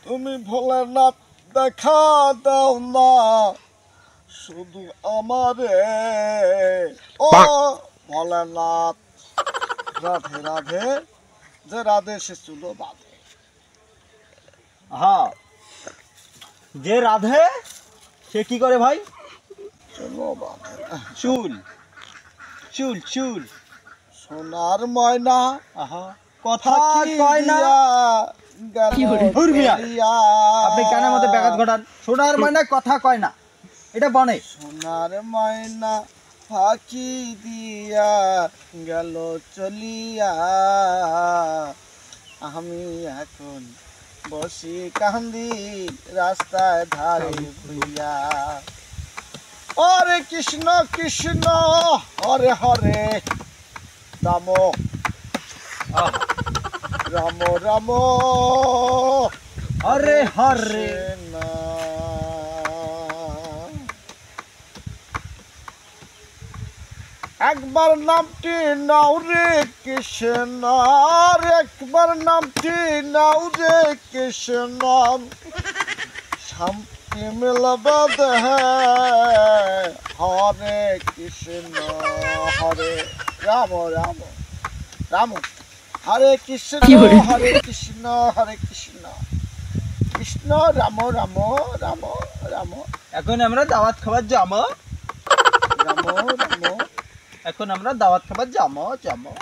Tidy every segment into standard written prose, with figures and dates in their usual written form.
তুমি ভোলেনাথ দেখা দাও না শুধু আমারে ও ভোলেনাথ। রাধে রাধে যে রাধে সে চুলো বাঁধে। হ্যাঁ, যে রাধে সে কি করে ভাই? চুলো বাঁধে। চুল চুল চুল। সোনার ময়না আহা, কথা কয় না। আপনি কেন আমাদের ব্যাঘাত ঘটান? সোনার ময়না কথা কয় না, এটা বনে। সোনার ময়না ফাঁকি দিয়া গেল চলিয়া, আমি এখন বসি কান্দি রাস্তায় ধারে ভুইয়া। হরে কৃষ্ণ কৃষ্ণ হরে হরে রাম রাম রাম হরে হরে। একবার নামটি নাও রে কৃষ্ণ, একবার নামটি নাও রে কৃষ্ণ, শান্তি মিলবে দেহে। হরে কৃষ্ণ হরে রাম রাম রাম, হরে কৃষ্ণ হরে কৃষ্ণ হরে কৃষ্ণ কৃষ্ণ রাম রাম রাম রাম। এখন আমরা দাওয়াত খাবার যাবো। রাম রাম। এখন আমরা দাওয়াত খাবার যাবো যাবো।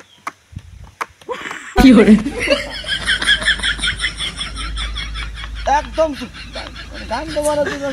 একদম গান তো বানাতে গান